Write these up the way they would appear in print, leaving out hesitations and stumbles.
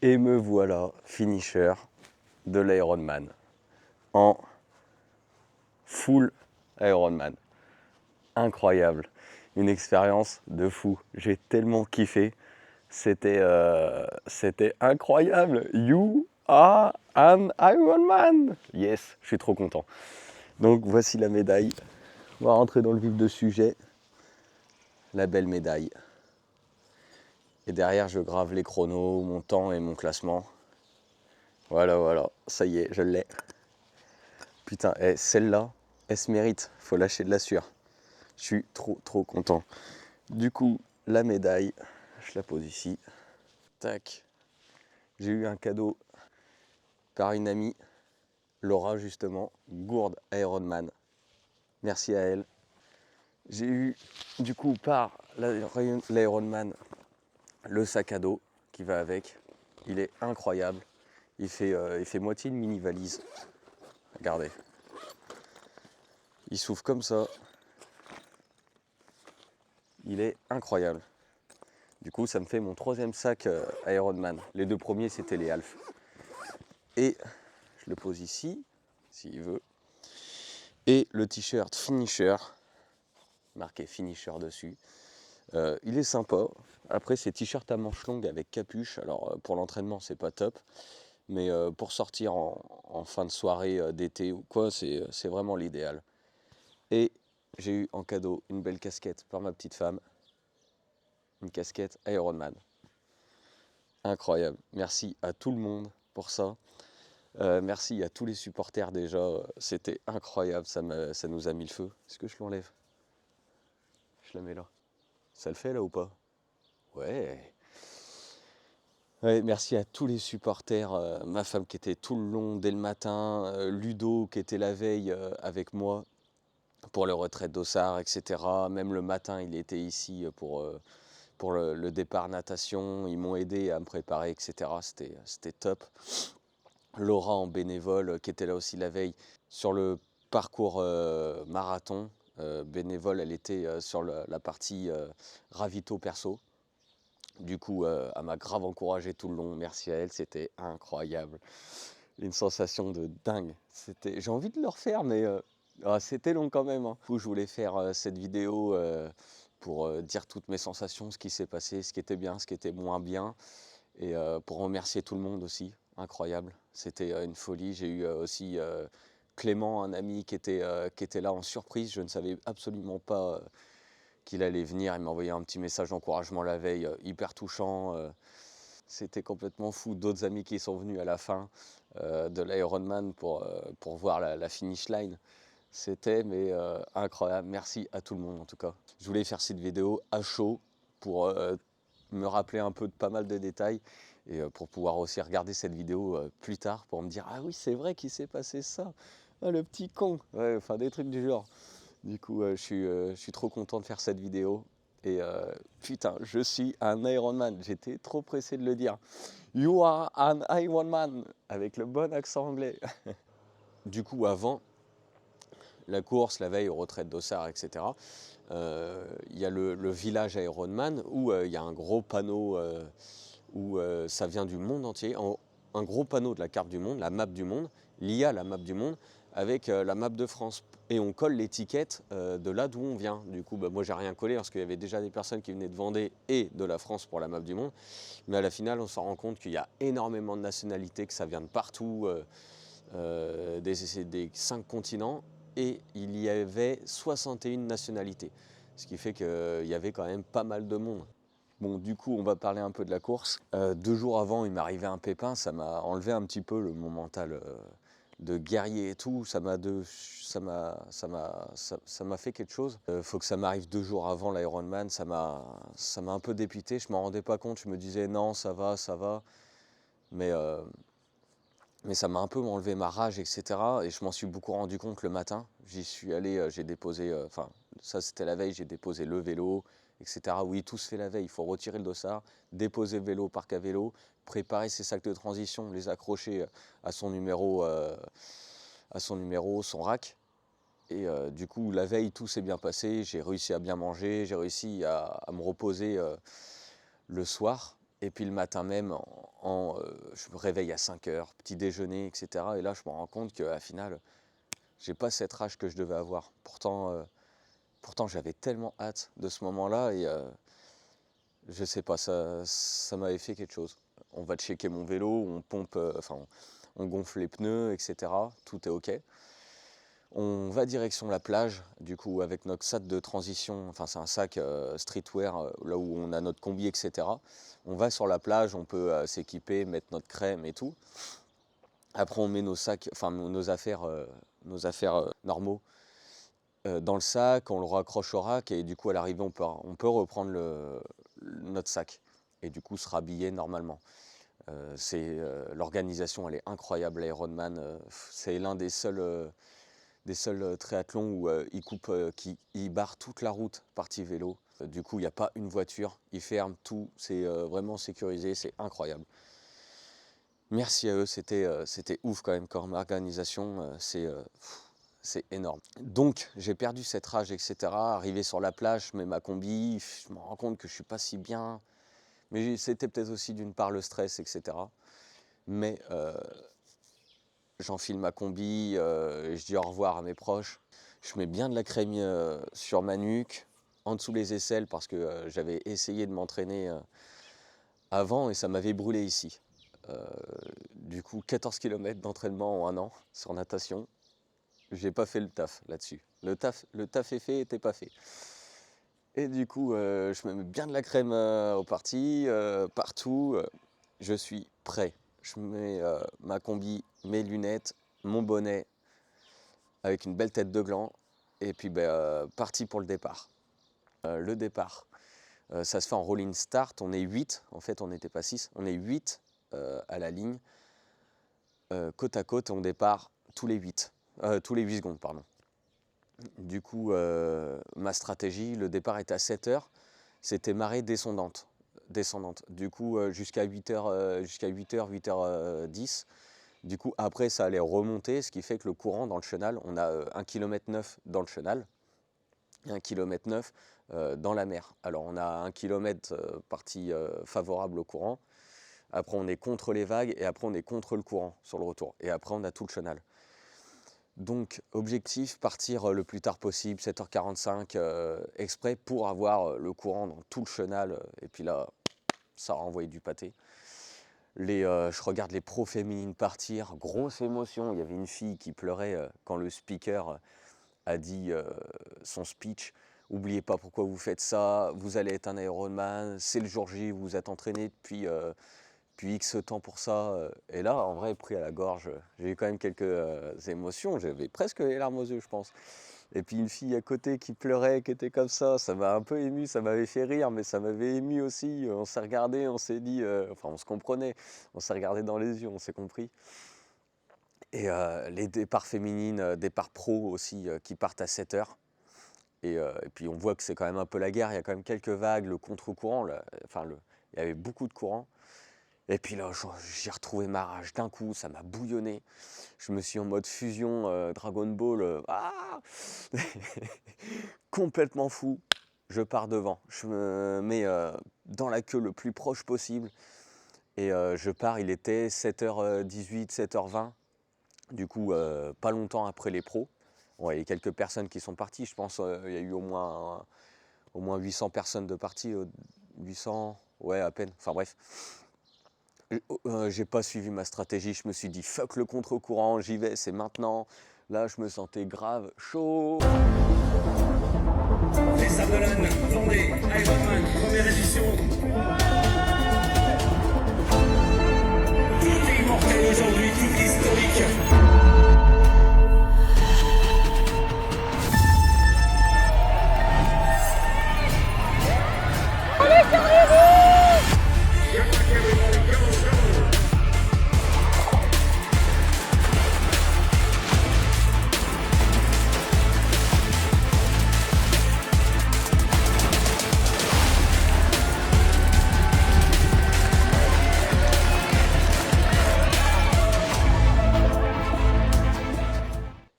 Et me voilà, finisher de l'Ironman, en full Ironman. Incroyable, une expérience de fou. J'ai tellement kiffé, c'était incroyable. You are an Ironman. Yes, je suis trop content. Donc voici la médaille. On va rentrer dans le vif du sujet. La belle médaille. Et derrière, je grave les chronos, mon temps et mon classement. Voilà, ça y est, je l'ai. Putain, celle-là, elle se mérite, faut lâcher de la sueur. Je suis trop content. Du coup, la médaille, je la pose ici. Tac. J'ai eu un cadeau par une amie, Laura justement, Gourde Ironman. Merci à elle. J'ai eu du coup par l'Ironman le sac à dos qui va avec. Il est incroyable. Il fait moitié une mini valise. Regardez. Il s'ouvre comme ça. Il est incroyable. Du coup, ça me fait mon 3e sac Ironman. Les 2 premiers, c'était les Half. Et je le pose ici, s'il veut. Et le t-shirt Finisher, marqué Finisher dessus. Il est sympa. Après, c'est t-shirt à manches longues avec capuche. Alors, pour l'entraînement, c'est pas top. Mais pour sortir en fin de soirée d'été ou quoi, c'est vraiment l'idéal. Et j'ai eu en cadeau une belle casquette par ma petite femme. Une casquette Ironman. Incroyable. Merci à tout le monde pour ça. Merci à tous les supporters déjà. C'était incroyable. Ça nous a mis le feu. Est-ce que je l'enlève? Je la mets là. Ça le fait là ou pas? Ouais. Ouais, merci à tous les supporters. Ma femme qui était tout le long dès le matin. Ludo qui était la veille avec moi pour le retrait d'Ossard, etc. Même le matin, il était ici pour le départ natation. Ils m'ont aidé à me préparer, etc. C'était top. Laura en bénévole qui était là aussi la veille sur le parcours marathon. Bénévole, elle était sur la partie ravito perso. Du coup, elle m'a grave encouragé tout le long. Merci à elle, c'était incroyable. Une sensation de dingue. J'ai envie de le refaire, mais c'était long quand même. Hein. Du coup, je voulais faire cette vidéo pour dire toutes mes sensations, ce qui s'est passé, ce qui était bien, ce qui était moins bien. Et pour remercier tout le monde aussi. Incroyable. C'était une folie. J'ai eu aussi Clément, un ami qui était là en surprise. Je ne savais absolument pas qu'il allait venir. Il m'a envoyé un petit message d'encouragement la veille, hyper touchant. C'était complètement fou. D'autres amis qui sont venus à la fin de l'Ironman pour voir la finish line. C'était incroyable. Merci à tout le monde en tout cas. Je voulais faire cette vidéo à chaud pour me rappeler un peu de pas mal de détails et pour pouvoir aussi regarder cette vidéo plus tard pour me dire ah oui c'est vrai qu'il s'est passé ça. Ah, le petit con. Ouais, enfin des trucs du genre. Du coup, je suis trop content de faire cette vidéo. Et putain, je suis un Ironman. J'étais trop pressé de le dire. You are an Ironman. Avec le bon accent anglais. Du coup, avant la course, la veille aux retraites d'Ossard, etc., il y a le village Ironman où il y a un gros panneau où ça vient du monde entier. Un gros panneau de la carte du monde, la map du monde, liée à la map du monde, avec la map de France. Et on colle l'étiquette de là d'où on vient. Du coup, moi, j'ai rien collé parce qu'il y avait déjà des personnes qui venaient de Vendée et de la France pour la map du monde. Mais à la finale, on s'en rend compte qu'il y a énormément de nationalités, que ça vient de partout, des 5 continents. Et il y avait 61 nationalités. Ce qui fait qu'il y avait quand même pas mal de monde. Bon, du coup, on va parler un peu de la course. 2 jours avant, il m'arrivait un pépin, ça m'a enlevé un petit peu mon mental de guerrier et tout. Ça m'a fait quelque chose. Faut que ça m'arrive 2 jours avant l'Ironman. Ça m'a un peu dépité. Je m'en rendais pas compte. Je me disais non, ça va, ça va. Mais ça m'a un peu enlevé ma rage, etc. Et je m'en suis beaucoup rendu compte le matin. J'y suis allé, j'ai déposé, ça c'était la veille, j'ai déposé le vélo, etc. Oui, tout se fait la veille. Il faut retirer le dossard, déposer le vélo, parc à vélo, préparer ses sacs de transition, les accrocher à son numéro, son rack. Et du coup, la veille, tout s'est bien passé. J'ai réussi à bien manger, j'ai réussi à me reposer le soir. Et puis le matin même, je me réveille à 5 heures, petit déjeuner, etc. Et là, je me rends compte qu'à final, j'ai pas cette rage que je devais avoir. Pourtant j'avais tellement hâte de ce moment-là et je sais pas, ça m'avait fait quelque chose. On va checker mon vélo, on pompe, on gonfle les pneus, etc. Tout est ok. On va direction la plage, du coup avec notre sac de transition, enfin c'est un sac streetwear, là où on a notre combi, etc. On va sur la plage, on peut s'équiper, mettre notre crème et tout. Après on met nos sacs, enfin nos affaires normaux dans le sac, on le raccroche au rack et du coup à l'arrivée on peut reprendre notre sac et du coup se rhabiller normalement. L'organisation elle est incroyable, l'Ironman, c'est l'un des seuls triathlons où il barre toute la route partie vélo. Du coup il n'y a pas une voiture, il ferme tout, c'est vraiment sécurisé, c'est incroyable. Merci à eux, c'était ouf quand même comme organisation, c'est énorme. Donc j'ai perdu cette rage, etc. Arrivé sur la plage, je mets ma combi, je me rends compte que je suis pas si bien. Mais c'était peut-être aussi d'une part le stress, etc. Mais j'enfile ma combi, je dis au revoir à mes proches. Je mets bien de la crème sur ma nuque, en dessous les aisselles, parce que j'avais essayé de m'entraîner avant et ça m'avait brûlé ici. Du coup, 14 km d'entraînement en un an sur natation. J'ai pas fait le taf là-dessus. Le taf est fait, était pas fait. Et du coup, je me mets bien de la crème aux parties, partout. Je suis prêt. Je mets ma combi, mes lunettes, mon bonnet, avec une belle tête de gland. Et puis, parti pour le départ. Le départ, ça se fait en rolling start. On est 8. En fait, on n'était pas 6. On est 8 à la ligne, côte à côte. Et on départ tous les 8 secondes, pardon. Du coup, ma stratégie, le départ était à 7 heures, c'était marée descendante. Du coup, jusqu'à 8h, 8h10. Du coup, après, ça allait remonter, ce qui fait que le courant dans le chenal, on a 1,9 km dans le chenal et 1,9 km dans la mer. Alors, on a 1 km partie favorable au courant. Après, on est contre les vagues et après, on est contre le courant sur le retour. Et après, on a tout le chenal. Donc, objectif, partir le plus tard possible, 7h45, exprès pour avoir le courant dans tout le chenal. Et puis là, ça a envoyé du pâté. Je regarde les pros féminines partir, grosse émotion. Il y avait une fille qui pleurait quand le speaker a dit son speech. Oubliez pas pourquoi vous faites ça, vous allez être un Ironman, c'est le jour J, vous vous êtes entraîné depuis X temps pour ça. Et là, en vrai, pris à la gorge, j'ai eu quand même quelques émotions. J'avais presque les larmes aux yeux, je pense. Et puis une fille à côté qui pleurait, qui était comme ça m'a un peu ému, ça m'avait fait rire, mais ça m'avait ému aussi. On s'est regardé, on s'est dit, enfin on se comprenait, on s'est regardé dans les yeux, on s'est compris. Et les départs féminines, départs pro aussi, qui partent à 7 heures. Et puis on voit que c'est quand même un peu la guerre, il y a quand même quelques vagues, le contre-courant, il y avait beaucoup de courant. Et puis là, j'ai retrouvé ma rage d'un coup, ça m'a bouillonné. Je me suis en mode fusion Dragon Ball, complètement fou. Je pars devant, je me mets dans la queue le plus proche possible. Et je pars, il était 7h18, 7h20. Du coup, pas longtemps après les pros. Bon, il y a quelques personnes qui sont parties, je pense il y a eu au moins 800 personnes de parties, 800, ouais à peine, enfin bref. J'ai pas suivi ma stratégie, je me suis dit fuck le contre-courant, j'y vais, c'est maintenant. Là, je me sentais grave chaud. Les Sables-d'Olonne, Vendée, Ironman, première édition. Tout est immortel aujourd'hui, tout est historique.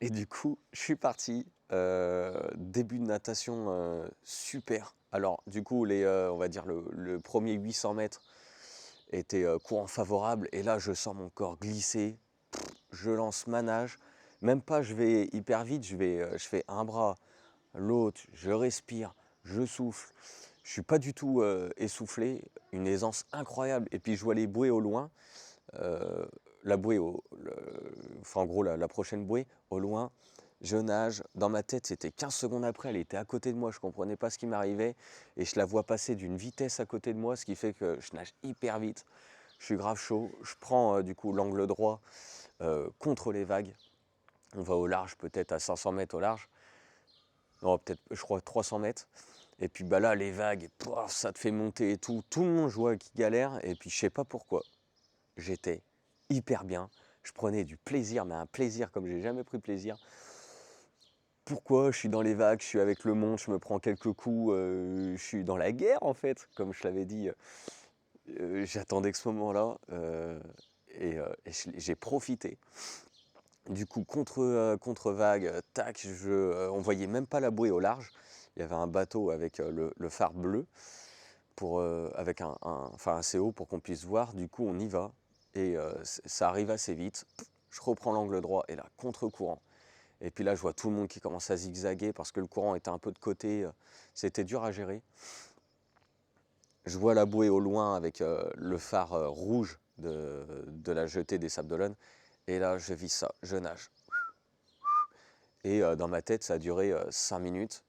Et du coup, je suis parti. Début de natation super. Alors, du coup, on va dire le premier 800 mètres, était courant favorable. Et là, je sens mon corps glisser. Je lance ma nage. Même pas, je vais hyper vite. Je fais un bras, l'autre, je respire, je souffle. Je suis pas du tout essoufflé. Une aisance incroyable. Et puis, je vois les bouées au loin. La bouée, enfin en gros la prochaine bouée, au loin, je nage, dans ma tête c'était 15 secondes après, elle était à côté de moi, je comprenais pas ce qui m'arrivait, et je la vois passer d'une vitesse à côté de moi, ce qui fait que je nage hyper vite, je suis grave chaud, je prends du coup l'angle droit contre les vagues, on va au large, peut-être à 500 mètres au large, non peut-être je crois 300 mètres, et puis bah là les vagues, pouah, ça te fait monter et tout le monde je vois qui galère, et puis je sais pas pourquoi, j'étais hyper bien. Je prenais du plaisir, mais un plaisir comme j'ai jamais pris plaisir. Pourquoi? Je suis dans les vagues, je suis avec le monde, je me prends quelques coups, je suis dans la guerre en fait, comme je l'avais dit. J'attendais que ce moment-là et j'ai profité. Du coup, contre vague, tac, on voyait même pas la bouée au large. Il y avait un bateau avec le phare bleu avec enfin assez haut pour qu'on puisse voir. Du coup, on y va et ça arrive assez vite. Je reprends l'angle droit et là, contre-courant. Et puis là, je vois tout le monde qui commence à zigzaguer parce que le courant était un peu de côté. C'était dur à gérer. Je vois la bouée au loin avec le phare rouge de la jetée des Sables d'Olonne. Et là, je vis ça, je nage. Et dans ma tête, ça a duré 5 minutes.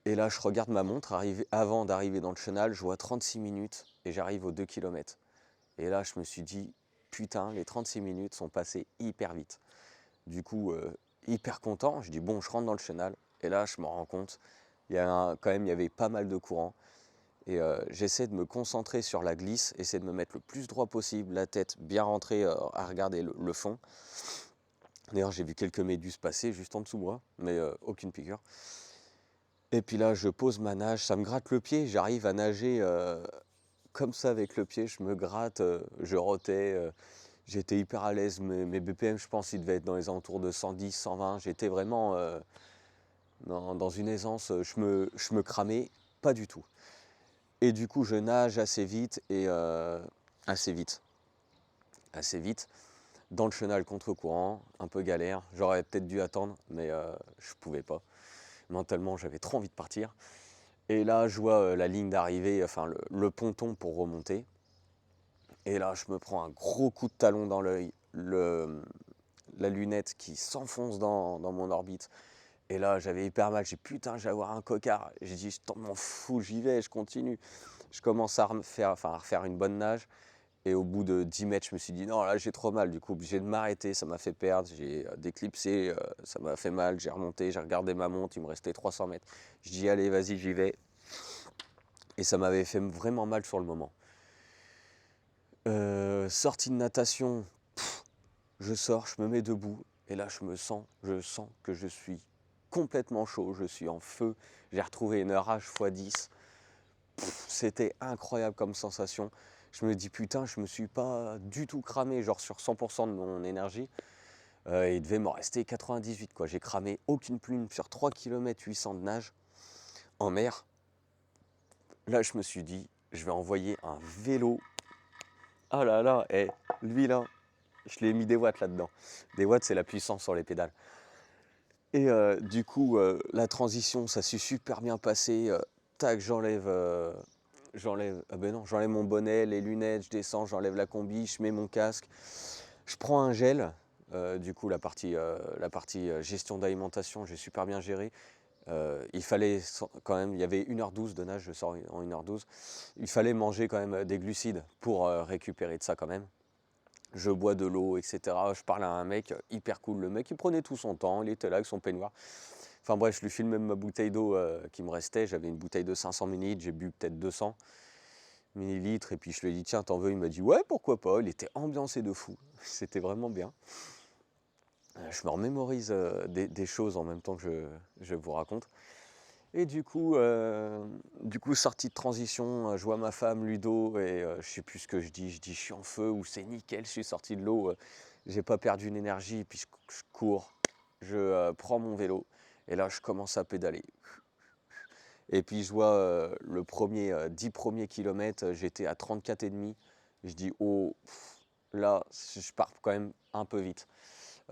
Et là, je regarde ma montre, avant d'arriver dans le chenal, je vois 36 minutes et j'arrive aux 2 km. Et là, je me suis dit, putain, les 36 minutes sont passées hyper vite. Du coup, hyper content, je dis, bon, je rentre dans le chenal. Et là, je me rends compte, quand même, il y avait pas mal de courant. Et j'essaie de me concentrer sur la glisse, essayer de me mettre le plus droit possible, la tête bien rentrée à regarder le fond. D'ailleurs, j'ai vu quelques méduses passer juste en dessous de moi, mais aucune piqûre. Et puis là, je pose ma nage, ça me gratte le pied, j'arrive à nager comme ça avec le pied, je me gratte, je rotais, j'étais hyper à l'aise, mes BPM, je pense, ils devaient être dans les alentours de 110, 120, j'étais vraiment dans une aisance, je me cramais pas du tout. Et du coup, je nage assez vite, assez vite, dans le chenal contre-courant, un peu galère, j'aurais peut-être dû attendre, mais je pouvais pas. Mentalement, j'avais trop envie de partir. Et là, je vois la ligne d'arrivée, enfin le ponton pour remonter. Et là, je me prends un gros coup de talon dans l'œil, la lunette qui s'enfonce dans mon orbite. Et là, j'avais hyper mal. J'ai dit, putain, je vais avoir un cocard. J'ai dit, je m'en fous, j'y vais, je continue. Je commence à refaire une bonne nage. Et au bout de 10 mètres, je me suis dit, non, là, j'ai trop mal. Du coup, obligé de m'arrêter. Ça m'a fait perdre. J'ai déclipsé. Ça m'a fait mal. J'ai remonté. J'ai regardé ma montre. Il me restait 300 mètres. Je dis, allez, vas-y, j'y vais. Et ça m'avait fait vraiment mal sur le moment. Sortie de natation, je sors, je me mets debout. Et là, je sens que je suis complètement chaud. Je suis en feu. J'ai retrouvé une RH x10. C'était incroyable comme sensation. Je me dis putain, je me suis pas du tout cramé, genre sur 100% de mon énergie. Il devait m'en rester 98 quoi. J'ai cramé aucune plume sur 3 km 800 de nage en mer. Là, je me suis dit, je vais envoyer un vélo. Ah là là, lui là, je l'ai mis des watts là-dedans. Des watts, c'est la puissance sur les pédales. Et du coup, la transition, ça s'est super bien passé. Tac, j'enlève ah ben non, j'enlève mon bonnet, les lunettes, je descends, j'enlève la combi, je mets mon casque, je prends un gel. Du coup, la partie gestion d'alimentation, j'ai super bien géré. Il fallait quand même, il y avait 1h12 de nage, je sors en 1h12. Il fallait manger quand même des glucides pour récupérer de ça quand même. Je bois de l'eau, etc. Je parle à un mec hyper cool. Le mec, il prenait tout son temps, il était là avec son peignoir. Enfin bref, je lui file même ma bouteille d'eau qui me restait. J'avais une bouteille de 500 ml, j'ai bu peut-être 200 millilitres. Et puis je lui ai dit, tiens, t'en veux? Il m'a dit, ouais, pourquoi pas. Il était ambiancé de fou. C'était vraiment bien. Je me remémorise des choses en même temps que je vous raconte. Et du coup, sortie de transition, je vois ma femme Ludo et je sais plus ce que je dis. Je dis, je suis en feu ou c'est nickel, je suis sorti de l'eau. J'ai pas perdu une énergie, puis je cours, je prends mon vélo et là je commence à pédaler. Et puis je vois le premier 10 premiers kilomètres, j'étais à 34,5. Je dis, oh, là, je pars quand même un peu vite.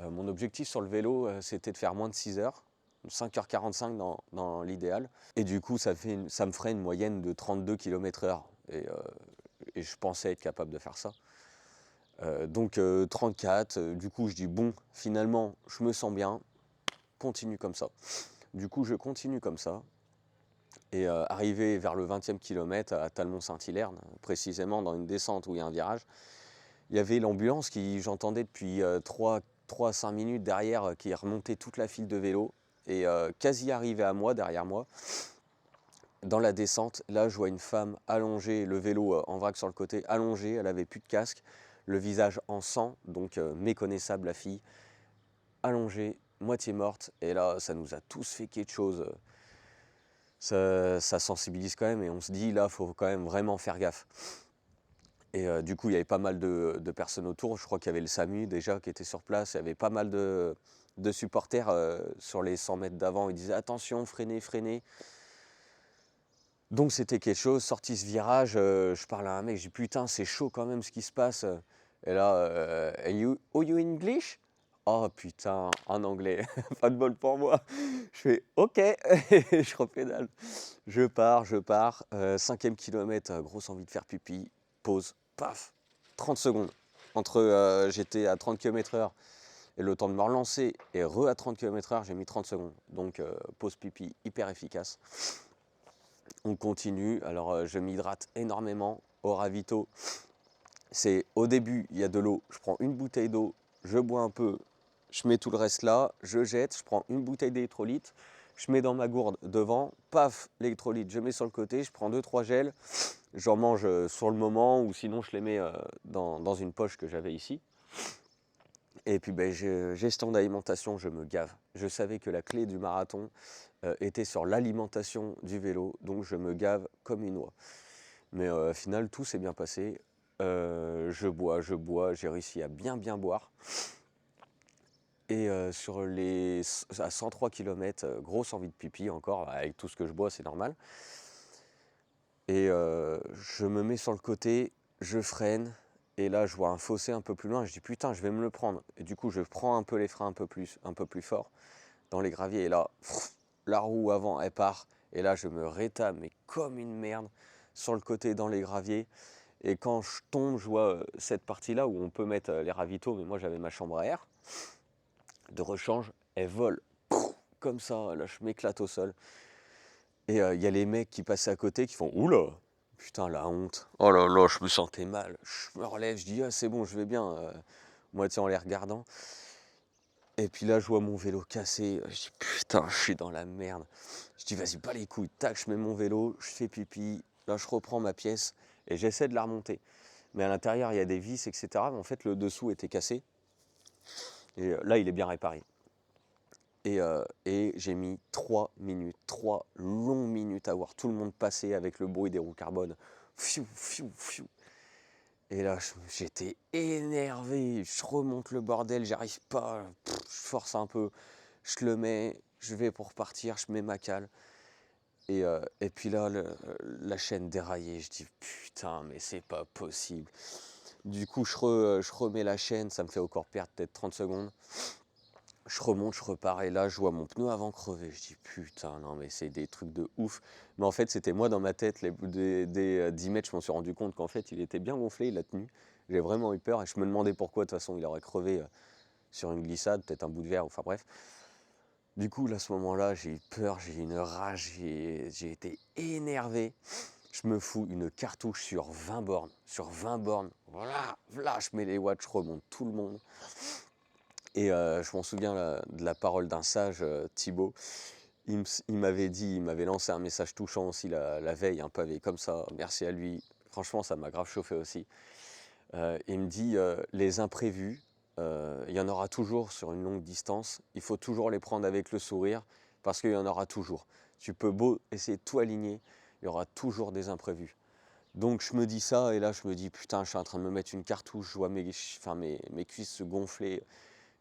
Mon objectif sur le vélo, c'était de faire moins de 6 heures, 5h45 dans l'idéal. Et du coup, ça me ferait une moyenne de 32 km/h. Et je pensais être capable de faire ça. Donc 34, du coup je dis bon, finalement je me sens bien, continue comme ça. Du coup je continue comme ça, et arrivé vers le 20e kilomètre à Talmont-Saint-Hilaire, précisément dans une descente où il y a un virage, il y avait l'ambulance qui j'entendais depuis 3 à 5 minutes derrière, qui remontait toute la file de vélos, et quasi arrivé à moi, derrière moi, dans la descente, là je vois une femme allongée, le vélo en vrac sur le côté, allongée, elle avait plus de casque, le visage en sang, donc méconnaissable la fille, allongée, moitié morte, et là ça nous a tous fait quelque chose, ça sensibilise quand même, et on se dit là faut quand même vraiment faire gaffe. Et du coup il y avait pas mal de personnes autour, je crois qu'il y avait le SAMU déjà qui était sur place, il y avait pas mal de supporters sur les 100 mètres d'avant, ils disaient attention, freinez, freinez. Donc c'était quelque chose, sorti ce virage, je parle à un mec, je dis putain c'est chaud quand même ce qui se passe. Et là, oh you English? Oh putain, en anglais, pas de bol pour moi. Je fais ok, et je repédale. Je pars, 5e kilomètre, grosse envie de faire pipi, pause, paf, 30 secondes. Entre j'étais à 30 km/h et le temps de me relancer et à 30 km/h, j'ai mis 30 secondes. Donc pause pipi hyper efficace. On continue, alors je m'hydrate énormément au ravito. C'est au début, il y a de l'eau, je prends une bouteille d'eau, je bois un peu, je mets tout le reste là, je jette, je prends une bouteille d'électrolyte, je mets dans ma gourde devant, paf, l'électrolyte, je mets sur le côté, je prends 2-3 gels, j'en mange sur le moment, ou sinon je les mets dans une poche que j'avais ici. Et puis ben, gestion d'alimentation, je me gave. Je savais que la clé du marathon était sur l'alimentation du vélo, donc je me gave comme une oie. Mais au final, tout s'est bien passé. Je bois, j'ai réussi à bien boire. Et à 103 km, grosse envie de pipi encore, avec tout ce que je bois, c'est normal. Et je me mets sur le côté, je freine, et là je vois un fossé un peu plus loin, je dis putain je vais me le prendre. Et du coup je prends un peu les freins un peu plus fort dans les graviers, et là, la roue avant elle part, et là je me rétame mais comme une merde sur le côté dans les graviers. Et quand je tombe, je vois cette partie-là où on peut mettre les ravitaux, mais moi j'avais ma chambre à air de rechange, elle vole comme ça, là je m'éclate au sol. Et il y a les mecs qui passaient à côté qui font oula, putain la honte. Oh là là, je me sentais mal. Je me relève, je dis ah c'est bon, je vais bien. Moi tu sais en les regardant. Et puis là je vois mon vélo cassé. Je dis putain, je suis dans la merde. Je dis vas-y pas les couilles. Tac, je mets mon vélo, je fais pipi. Là je reprends ma pièce et j'essaie de la remonter. Mais à l'intérieur il y a des vis, etc. Mais en fait le dessous était cassé. Et là il est bien réparé. Et j'ai mis 3 minutes, 3 longues minutes à voir tout le monde passer avec le bruit des roues carbone. Fiou, fiou, fiou. Et là, j'étais énervé. Je remonte le bordel, j'arrive pas. Je force un peu. Je le mets, je vais pour partir, je mets ma cale. Et puis là, la chaîne déraillée. Je dis putain, mais c'est pas possible. Du coup, je remets la chaîne, ça me fait encore perdre peut-être 30 secondes. Je remonte, je repars, et là je vois mon pneu avant crevé. Je dis putain, non mais c'est des trucs de ouf. Mais en fait c'était moi dans ma tête, des 10 mètres je m'en suis rendu compte qu'en fait il était bien gonflé, il a tenu. J'ai vraiment eu peur et je me demandais pourquoi, de toute façon il aurait crevé sur une glissade, peut-être un bout de verre, enfin bref. Du coup là, à ce moment-là j'ai eu peur, j'ai eu une rage, j'ai été énervé. Je me fous une cartouche sur 20 bornes. Sur 20 bornes, voilà, je mets les watts, je remonte tout le monde. Et je m'en souviens de la parole d'un sage, Thibaut. Il m'avait dit, il m'avait lancé un message touchant aussi la veille, un pavé comme ça, merci à lui. Franchement, ça m'a grave chauffé aussi. Il me dit, les imprévus, il y en aura toujours sur une longue distance. Il faut toujours les prendre avec le sourire, parce qu'il y en aura toujours. Tu peux beau essayer de tout aligner, il y aura toujours des imprévus. Donc je me dis ça, et là je me dis putain, je suis en train de me mettre une cartouche, je vois mes cuisses se gonfler.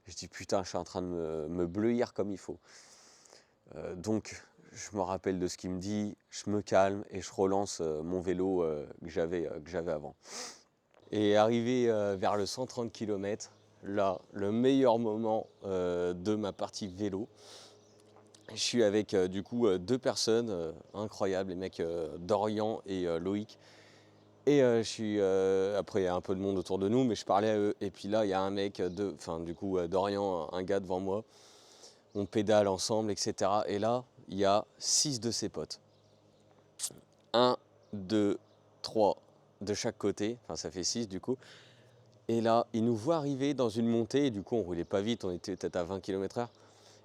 Je dis putain, je suis en train de me bleuir comme il faut. Donc je me rappelle de ce qu'il me dit, je me calme et je relance mon vélo que j'avais avant. Et arrivé vers le 130 km, là, le meilleur moment de ma partie vélo, je suis avec du coup deux personnes incroyables, les mecs Dorian et Loïc. Et je suis après il y a un peu de monde autour de nous, mais je parlais à eux. Et puis là, il y a un mec, enfin du coup Dorian, un gars devant moi. On pédale ensemble, etc. Et là, il y a 6 de ses potes. Un, 2, 3 de chaque côté. Enfin, ça fait 6 du coup. Et là, ils nous voient arriver dans une montée. Et du coup, on roulait pas vite, on était peut-être à 20 km/h.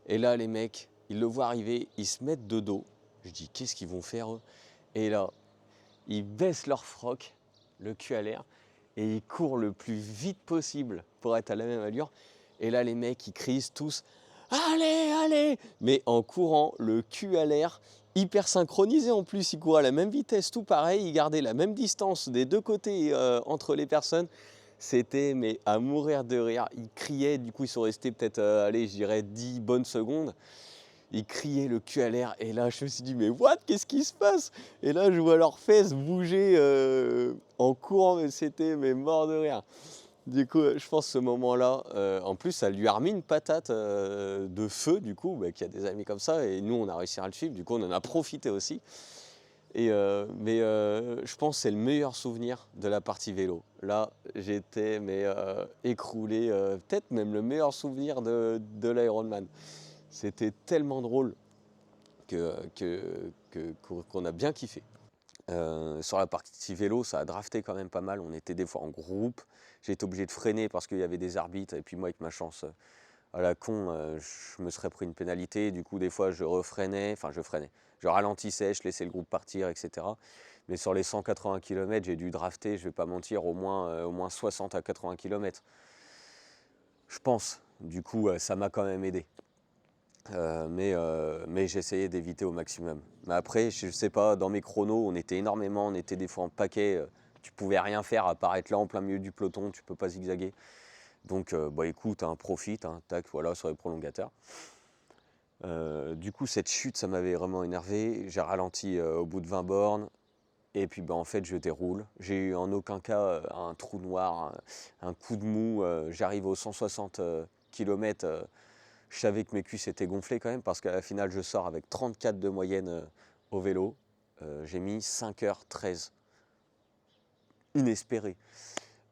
Et là, les mecs, ils le voient arriver, ils se mettent de dos. Je dis, qu'est-ce qu'ils vont faire eux? Et là, ils baissent leur froc, le cul à l'air, et ils courent le plus vite possible pour être à la même allure. Et là, les mecs, ils crient tous, allez, allez! Mais en courant, le cul à l'air, hyper synchronisé en plus, ils courent à la même vitesse, tout pareil, ils gardaient la même distance des deux côtés entre les personnes. C'était mais à mourir de rire. Ils criaient, du coup ils sont restés peut-être, allez, je dirais 10 bonnes secondes. Ils criaient le cul à l'air et là je me suis dit mais what? Qu'est-ce qui se passe? Et là je vois leurs fesses bouger en courant, mais c'était mais mort de rire. Du coup je pense ce moment-là, en plus ça lui a remis une patate de feu du coup, qui a des amis comme ça et nous on a réussi à le suivre, du coup on en a profité aussi. Et je pense que c'est le meilleur souvenir de la partie vélo. Là, j'étais mais écroulé, peut-être même le meilleur souvenir de l'Ironman. C'était tellement drôle qu'on a bien kiffé. Sur la partie vélo, ça a drafté quand même pas mal. On était des fois en groupe. J'ai été obligé de freiner parce qu'il y avait des arbitres. Et puis moi, avec ma chance à la con, je me serais pris une pénalité. Du coup, des fois, je freinais. Je ralentissais, je laissais le groupe partir, etc. Mais sur les 180 km, j'ai dû drafter, je vais pas mentir, au moins 60 à 80 km. Je pense. Du coup, ça m'a quand même aidé. Mais j'essayais d'éviter au maximum. Mais après, je sais pas, dans mes chronos, on était énormément, on était des fois en paquet. Tu pouvais rien faire à part être là en plein milieu du peloton, tu peux pas zigzaguer. Donc, écoute, profite, tac, voilà, sur les prolongateurs. Du coup, cette chute, ça m'avait vraiment énervé. J'ai ralenti au bout de 20 bornes. Et puis, en fait, je déroule. J'ai eu en aucun cas un trou noir, un coup de mou. J'arrive aux 160 km. Je savais que mes cuisses étaient gonflées quand même parce qu'à la finale, je sors avec 34 de moyenne au vélo. J'ai mis 5h13. Inespéré.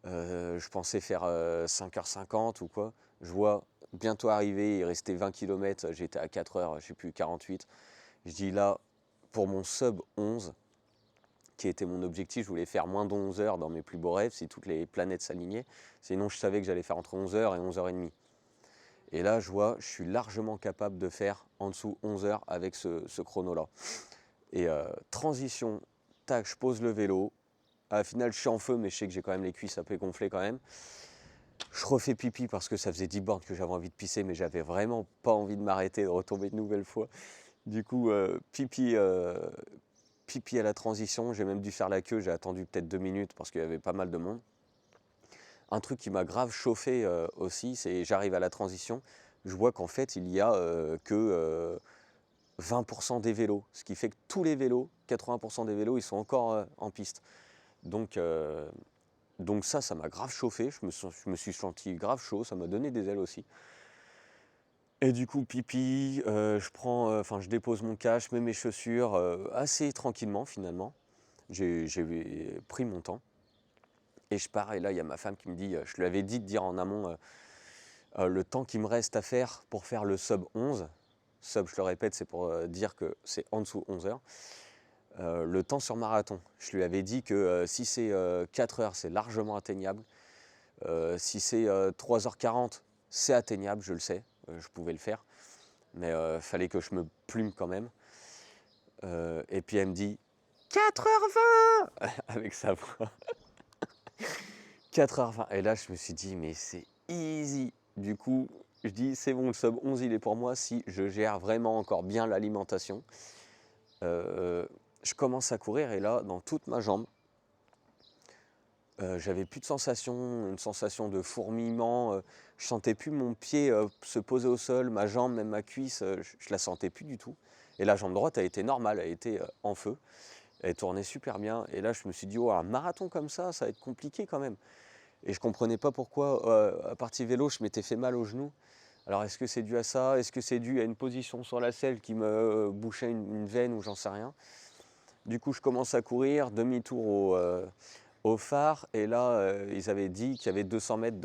Je pensais faire 5h50 ou quoi. Je vois bientôt arriver, il restait 20 km, j'étais à 4h, je sais plus, 48. Je dis là, pour mon sub 11, qui était mon objectif, je voulais faire moins de 11 heures dans mes plus beaux rêves, si toutes les planètes s'alignaient. Sinon, je savais que j'allais faire entre 11h et 11h30. Et là, je vois, je suis largement capable de faire en dessous 11 heures avec ce chrono-là. Et transition, tac, je pose le vélo. À la finale, je suis en feu, mais je sais que j'ai quand même les cuisses un peu gonflées quand même. Je refais pipi parce que ça faisait 10 bornes que j'avais envie de pisser, mais j'avais vraiment pas envie de m'arrêter, de retomber une nouvelle fois. Du coup, pipi à la transition. J'ai même dû faire la queue, j'ai attendu peut-être 2 minutes parce qu'il y avait pas mal de monde. Un truc qui m'a grave chauffé aussi, c'est j'arrive à la transition, je vois qu'en fait il y a que 20% des vélos, ce qui fait que tous les vélos, 80% des vélos, ils sont encore en piste. Donc ça m'a grave chauffé, je me suis senti grave chaud, ça m'a donné des ailes aussi. Et du coup, pipi, je dépose mon cache, mets mes chaussures assez tranquillement finalement. J'ai pris mon temps. Et je pars, et là, il y a ma femme qui me dit, je lui avais dit de dire en amont le temps qu'il me reste à faire pour faire le sub 11. Sub, je le répète, c'est pour dire que c'est en dessous 11 heures. Le temps sur marathon, je lui avais dit que si c'est 4 heures, c'est largement atteignable. Si c'est 3h40, c'est atteignable, je le sais, je pouvais le faire. Mais il fallait que je me plume quand même. Et puis elle me dit 4h20 avec sa voix. 4h20. Et là, je me suis dit, mais c'est easy. Du coup, je dis, c'est bon, le sub 11, il est pour moi si je gère vraiment encore bien l'alimentation. Je commence à courir et là, dans toute ma jambe, j'avais plus de sensation, une sensation de fourmillement. Je sentais plus mon pied se poser au sol, ma jambe, même ma cuisse, je la sentais plus du tout. Et la jambe droite a été normale, a été en feu. Elle tournait super bien. Et là, je me suis dit, oh, un marathon comme ça va être compliqué quand même. Et je comprenais pas pourquoi, à partie vélo, je m'étais fait mal au genou. Alors, est-ce que c'est dû à ça? Est-ce que c'est dû à une position sur la selle qui me bouchait une veine ou j'en sais rien? Du coup, je commence à courir, demi-tour au phare. Et là, ils avaient dit qu'il y avait 200 mètres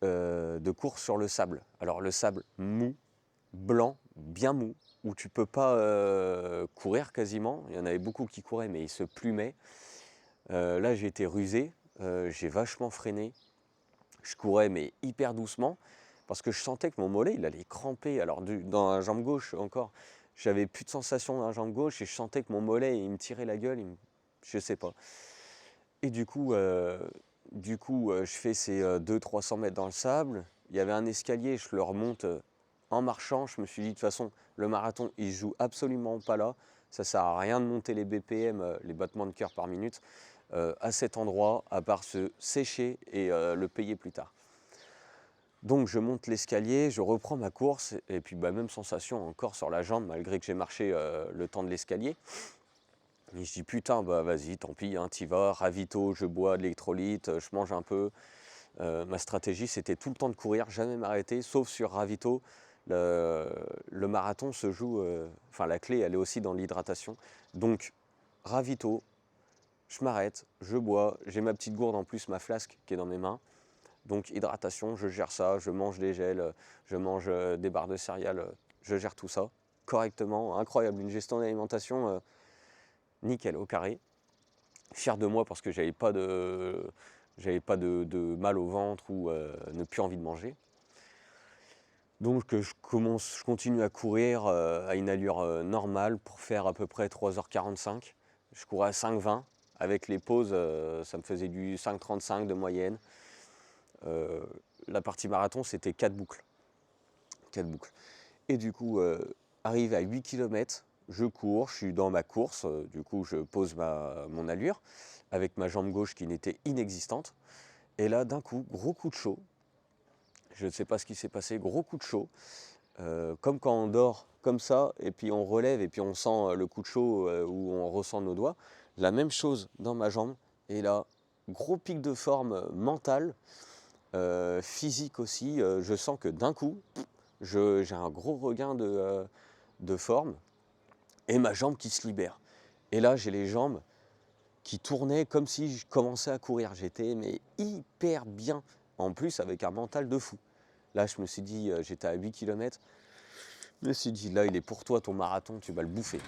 de course sur le sable. Alors, le sable mou, blanc, bien mou, où tu peux pas courir quasiment. Il y en avait beaucoup qui couraient, mais ils se plumaient. Là, j'ai été rusé, j'ai vachement freiné. Je courais, mais hyper doucement, parce que je sentais que mon mollet, il allait cramper. Alors, dans la jambe gauche encore, j'avais plus de sensation dans la jambe gauche, et je sentais que mon mollet, il me tirait la gueule, je sais pas. Et du coup, je fais ces 200-300 mètres dans le sable. Il y avait un escalier, je le remonte en marchant. Je me suis dit, de toute façon, le marathon, il joue absolument pas là. Ça sert à rien de monter les BPM, les battements de cœur par minute, à cet endroit, à part se sécher et le payer plus tard. Donc je monte l'escalier, je reprends ma course, et puis même sensation encore sur la jambe, malgré que j'ai marché le temps de l'escalier. Et je dis putain, bah vas-y, tant pis, hein, t'y vas, ravito, je bois de l'électrolyte, je mange un peu. Ma stratégie, c'était tout le temps de courir, jamais m'arrêter, sauf sur ravito. Le marathon se joue, enfin la clé, elle est aussi dans l'hydratation. Donc ravito, je m'arrête, je bois, j'ai ma petite gourde en plus, ma flasque qui est dans mes mains. Donc hydratation, je gère ça, je mange des gels, je mange des barres de céréales, je gère tout ça correctement, incroyable, une gestion d'alimentation nickel, au carré. Fier de moi parce que j'avais pas de mal au ventre ou ne plus envie de manger. Donc je continue à courir à une allure normale pour faire à peu près 3h45. Je courais à 5h20. Avec les pauses, ça me faisait du 5h35 de moyenne. La partie marathon, c'était 4 boucles. 4 boucles. Et du coup, arrivé à 8 km, je cours, je suis dans ma course, du coup je pose mon allure, avec ma jambe gauche qui n'était inexistante. Et là, d'un coup, gros coup de chaud. Je ne sais pas ce qui s'est passé, gros coup de chaud. Comme quand on dort comme ça, et puis on relève, et puis on sent le coup de chaud où on ressent nos doigts. La même chose dans ma jambe. Et là, gros pic de forme mentale, physique aussi. Je sens que d'un coup, j'ai un gros regain de forme, et ma jambe qui se libère. Et là, j'ai les jambes qui tournaient comme si je commençais à courir. J'étais mais hyper bien, en plus avec un mental de fou. Là, je me suis dit, j'étais à 8 km, je me suis dit, là, il est pour toi ton marathon, tu vas le bouffer.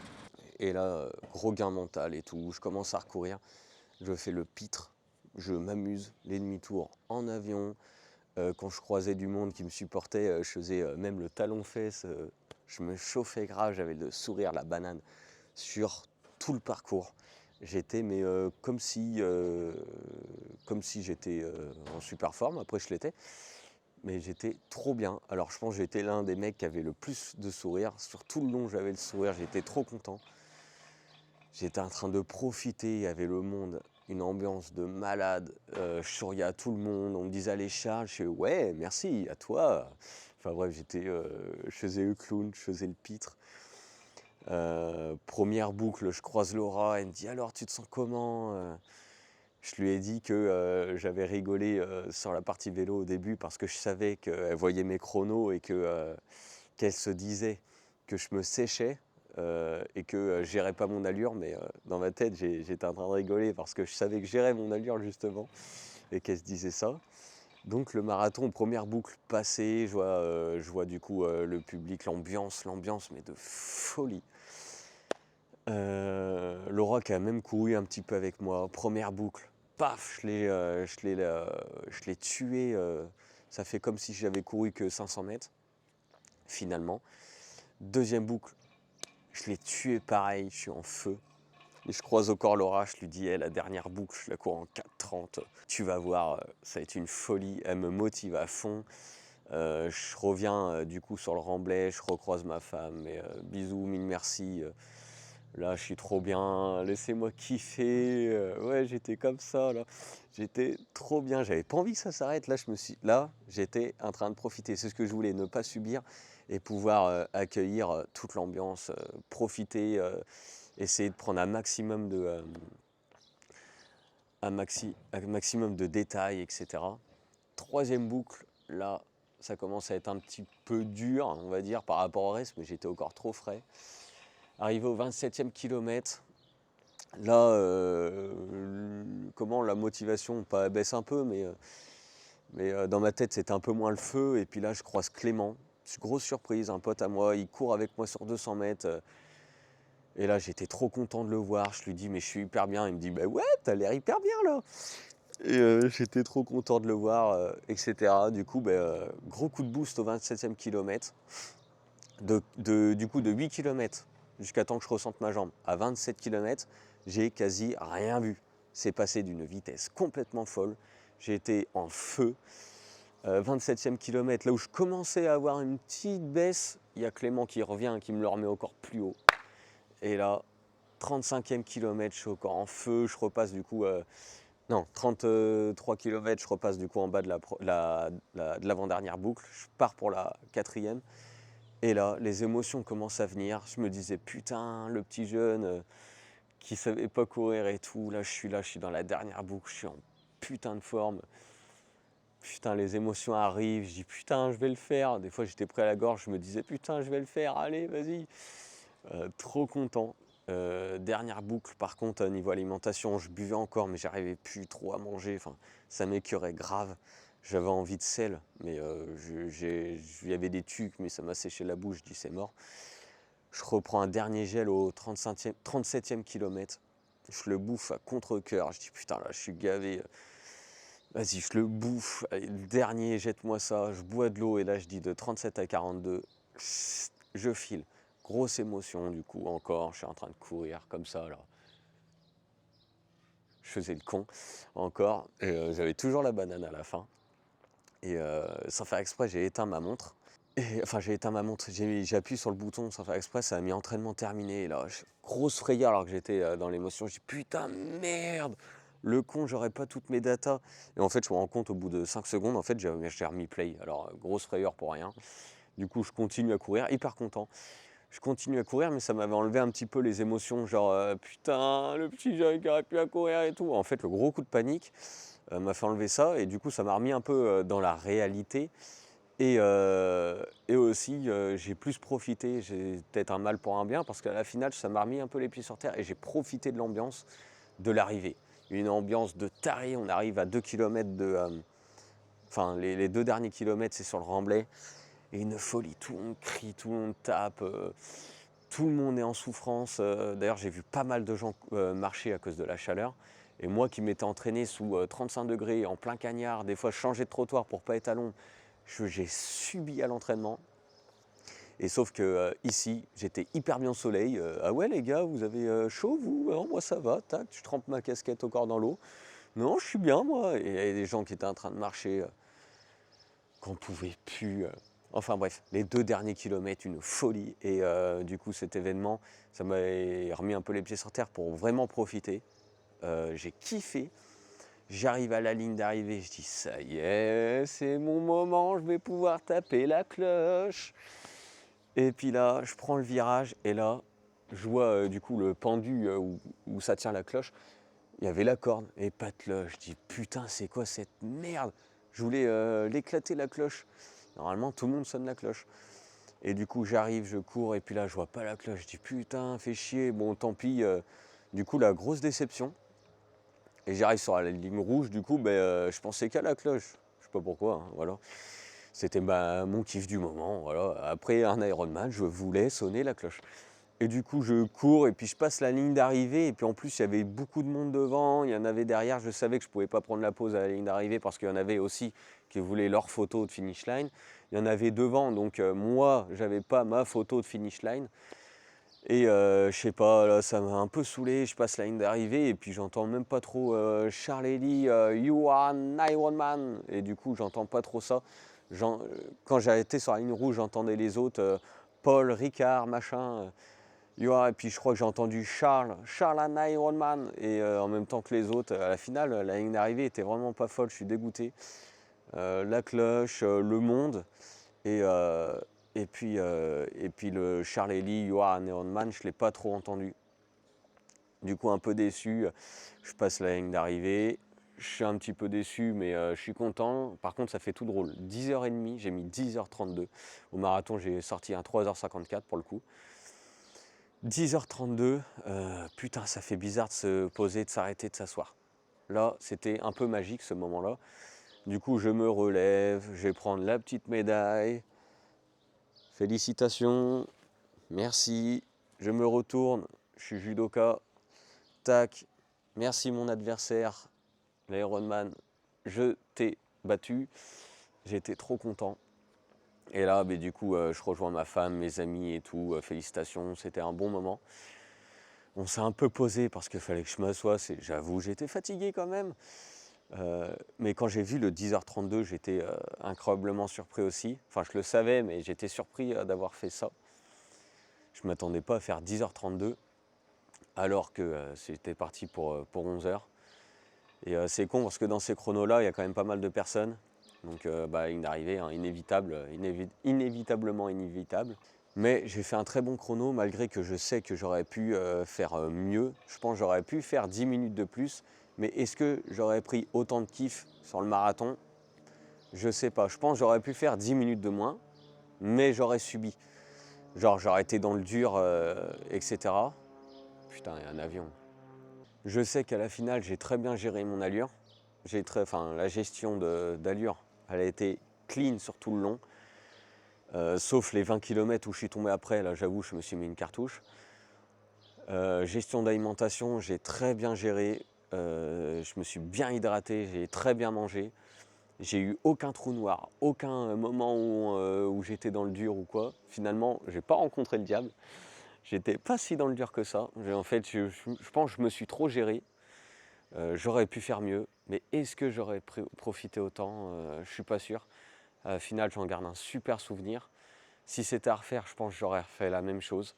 Et là, gros gain mental et tout, je commence à recourir, je fais le pitre, je m'amuse, les demi-tours en avion. Quand je croisais du monde qui me supportait, je faisais même le talon-fesse, je me chauffais grave, j'avais le sourire, la banane sur tout le parcours. J'étais mais comme si j'étais en super forme, après je l'étais, mais j'étais trop bien. Alors je pense que j'étais l'un des mecs qui avait le plus de sourire, sur tout le long j'avais le sourire, j'étais trop content. J'étais en train de profiter, il y avait le monde, une ambiance de malade, je souriais à tout le monde, on me disait allez Charles, je fais ouais merci à toi. Enfin bref, je faisais le clown, je faisais le pitre. Première boucle, je croise Laura, elle me dit alors tu te sens comment? Je lui ai dit que j'avais rigolé sur la partie vélo au début parce que je savais qu'elle voyait mes chronos et qu'elle se disait que je me séchais et que je gérais pas mon allure, mais dans ma tête j'étais en train de rigoler parce que je savais que je gérais mon allure justement et qu'elle se disait ça. Donc le marathon, première boucle passée, je vois du coup le public, l'ambiance mais de folie. Laura qui a même couru un petit peu avec moi, première boucle, paf, je l'ai tué, ça fait comme si j'avais couru que 500 mètres, finalement. Deuxième boucle, je l'ai tué pareil, je suis en feu. Et je croise encore Laura, je lui dis, la dernière boucle, je la cours en 4,30, tu vas voir, ça va être une folie, elle me motive à fond. Je reviens du coup sur le remblai, je recroise ma femme, et, bisous, mille merci. Là, je suis trop bien, laissez-moi kiffer. Ouais, j'étais comme ça, là. J'étais trop bien, j'avais pas envie que ça s'arrête. Là, j'étais en train de profiter. C'est ce que je voulais, ne pas subir. et pouvoir accueillir toute l'ambiance, profiter, essayer de prendre un maximum de détails, etc. Troisième boucle, là, ça commence à être un petit peu dur, on va dire, par rapport au reste, mais j'étais encore trop frais. Arrivé au 27e kilomètre, là, comment la motivation pas baisse un peu, mais dans ma tête, c'était un peu moins le feu. Et puis là, je croise Clément, grosse surprise, un pote à moi, il court avec moi sur 200 mètres. Et là, j'étais trop content de le voir. Je lui dis, mais je suis hyper bien. Il me dit, bah ouais, t'as l'air hyper bien là. Et j'étais trop content de le voir, etc. Du coup, gros coup de boost au 27e kilomètre. Du coup, de 8 km jusqu'à temps que je ressente ma jambe à 27 km, j'ai quasi rien vu. C'est passé d'une vitesse complètement folle. J'ai été en feu. 27e kilomètre, là où je commençais à avoir une petite baisse, il y a Clément qui revient, qui me le remet encore plus haut. Et là, 35e kilomètre, je suis encore en feu. Je repasse du coup... non, 33 km, je repasse du coup en bas de de l'avant-dernière boucle. Je pars pour la 4e. Et là, les émotions commencent à venir. Je me disais, putain, le petit jeune qui savait pas courir et tout. Là, je suis dans la dernière boucle. Je suis en putain de forme. Putain, les émotions arrivent. Je dis, putain, je vais le faire. Des fois, j'étais prêt à la gorge. Je me disais, putain, je vais le faire. Allez, vas-y. Trop content. Dernière boucle, par contre, niveau alimentation, je buvais encore, mais j'arrivais plus trop à manger. Enfin, ça m'écœurait grave. J'avais envie de sel, mais il y avait des tucs, mais ça m'a séché la bouche. Je dis, c'est mort. Je reprends un dernier gel au 37e kilomètre. Je le bouffe à contre-cœur. Je dis, putain, là, je suis gavé. Vas-y, je le bouffe. Allez, le dernier, jette-moi ça. Je bois de l'eau, et là, je dis de 37 à 42. Je file. Grosse émotion du coup, encore, je suis en train de courir comme ça là. Je faisais le con encore, et j'avais toujours la banane à la fin. Et sans faire exprès, j'ai éteint ma montre. Enfin, j'ai éteint ma montre, j'ai appuyé sur le bouton sans faire exprès, ça a mis entraînement terminé. Et là, grosse frayeur alors que j'étais dans l'émotion. Je dis putain, merde, le con, j'aurais pas toutes mes datas. Et en fait, je me rends compte au bout de 5 secondes, en fait, j'ai remis play. Alors, grosse frayeur pour rien. Du coup, je continue à courir, hyper content. Je continue à courir, mais ça m'avait enlevé un petit peu les émotions, genre putain, le petit jeune qui aurait pu à courir et tout. En fait, le gros coup de panique m'a fait enlever ça, et du coup, ça m'a remis un peu dans la réalité. Et aussi, j'ai plus profité, j'ai peut-être un mal pour un bien, parce qu'à la finale, ça m'a remis un peu les pieds sur terre, et j'ai profité de l'ambiance de l'arrivée. Une ambiance de taré, on arrive à 2 km de... Enfin, les 2 derniers kilomètres, c'est sur le remblai. Et une folie, tout le monde crie, tout le monde tape, tout le monde est en souffrance. D'ailleurs, j'ai vu pas mal de gens marcher à cause de la chaleur. Et moi qui m'étais entraîné sous 35 degrés, en plein cagnard, des fois changer de trottoir pour pas être à l'ombre, j'ai subi à l'entraînement. Et sauf que ici, j'étais hyper bien au soleil. Ah ouais les gars, vous avez chaud vous? Non, moi ça va, tac, je trempe ma casquette au corps dans l'eau. Non, je suis bien moi. Et il y avait des gens qui étaient en train de marcher, qu'on pouvait plus... Enfin bref, les 2 derniers kilomètres, une folie. Et du coup, cet événement, ça m'a remis un peu les pieds sur terre pour vraiment profiter. J'ai kiffé. J'arrive à la ligne d'arrivée, je dis ça y est, c'est mon moment, je vais pouvoir taper la cloche. Et puis là, je prends le virage, et là, je vois du coup le pendu où ça tient la cloche. Il y avait la corde et pas de cloche. Je dis putain, c'est quoi cette merde? Je voulais l'éclater la cloche. Normalement, tout le monde sonne la cloche. Et du coup, j'arrive, je cours, et puis là, je vois pas la cloche. Je dis putain, fais chier. Bon, tant pis. Du coup, la grosse déception. Et j'arrive sur la ligne rouge. Du coup, je pensais qu'à la cloche. Je sais pas pourquoi. Hein, voilà. C'était mon kiff du moment. Voilà. Après un Ironman, je voulais sonner la cloche. Et du coup, je cours, et puis je passe la ligne d'arrivée. Et puis en plus, il y avait beaucoup de monde devant. Il y en avait derrière. Je savais que je ne pouvais pas prendre la pause à la ligne d'arrivée, parce qu'il y en avait aussi qui voulaient leur photo de finish line. Il y en avait devant. Donc moi, j'avais pas ma photo de finish line. Et je sais pas, là, ça m'a un peu saoulé. Je passe la ligne d'arrivée, et puis j'entends même pas trop Charles Ely, You are an Ironman. Et du coup, j'entends pas trop ça. Quand j'ai été sur la ligne rouge, j'entendais les autres, Paul, Ricard, machin. Et puis je crois que j'ai entendu Charles an Ironman, et en même temps que les autres. À la finale, la ligne d'arrivée était vraiment pas folle, je suis dégoûté. La cloche, le monde, et Et puis le Charles-Élie, You Are an Ironman, je ne l'ai pas trop entendu. Du coup, un peu déçu. Je passe la ligne d'arrivée. Je suis un petit peu déçu, mais je suis content. Par contre, ça fait tout drôle. 10h30, j'ai mis 10h32. Au marathon, j'ai sorti un 3h54 pour le coup. 10h32, putain, ça fait bizarre de se poser, de s'arrêter, de s'asseoir. Là, c'était un peu magique ce moment-là. Du coup, je me relève, je vais prendre la petite médaille. Félicitations, merci. Je me retourne, je suis judoka. Tac, merci mon adversaire, l'Ironman, je t'ai battu. J'étais trop content. Et là, du coup, je rejoins ma femme, mes amis et tout. Félicitations, c'était un bon moment. On s'est un peu posé parce qu'il fallait que je m'assoie. J'avoue, j'étais fatigué quand même. Mais quand j'ai vu le 10h32, j'étais incroyablement surpris aussi. Enfin, je le savais, mais j'étais surpris d'avoir fait ça. Je ne m'attendais pas à faire 10h32, alors que c'était parti pour 11h. Et c'est con parce que dans ces chronos-là, il y a quand même pas mal de personnes. Donc une arrivée inévitable, inévitablement inévitable. Mais j'ai fait un très bon chrono malgré que je sais que j'aurais pu faire mieux. Je pense que j'aurais pu faire 10 minutes de plus. Mais est-ce que j'aurais pris autant de kiff sur le marathon? Je sais pas. Je pense que j'aurais pu faire 10 minutes de moins, mais j'aurais subi. Genre j'aurais été dans le dur, etc. Putain, il y a un avion. Je sais qu'à la finale, j'ai très bien géré mon allure. La gestion d'allure, elle a été clean sur tout le long. Sauf les 20 km où je suis tombé après, là j'avoue, je me suis mis une cartouche. Gestion d'alimentation, j'ai très bien géré. Je me suis bien hydraté, j'ai très bien mangé. J'ai eu aucun trou noir, aucun moment où j'étais dans le dur ou quoi. Finalement, j'ai pas rencontré le diable. J'étais pas si dans le dur que ça. En fait, je pense que je me suis trop géré. J'aurais pu faire mieux, mais est-ce que j'aurais profité autant? Je suis pas sûr. Au final, j'en garde un super souvenir. Si c'était à refaire, je pense que j'aurais refait la même chose.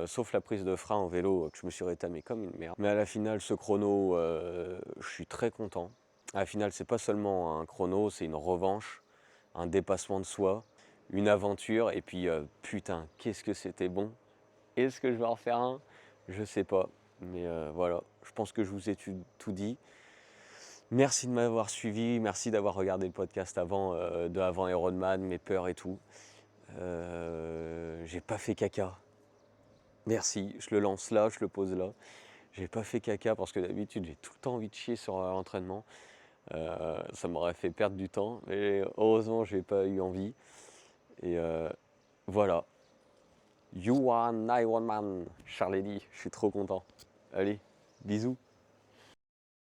Sauf la prise de frein en vélo, que je me suis rétamé comme une merde. Mais à la finale, ce chrono, je suis très content. À la finale, c'est pas seulement un chrono, c'est une revanche, un dépassement de soi, une aventure. Et puis, putain, qu'est-ce que c'était bon. Est-ce que je vais en refaire un? Je sais pas. Mais voilà, je pense que je vous ai tout dit. Merci de m'avoir suivi, merci d'avoir regardé le podcast avant Ironman, mes peurs et tout. J'ai pas fait caca. Merci, je le lance là, je le pose là. J'ai pas fait caca parce que d'habitude j'ai tout le temps envie de chier sur l'entraînement. Ça m'aurait fait perdre du temps, mais heureusement j'ai pas eu envie. Et voilà. You are an Ironman, Charles-Élie, je suis trop content. Allez, bisous.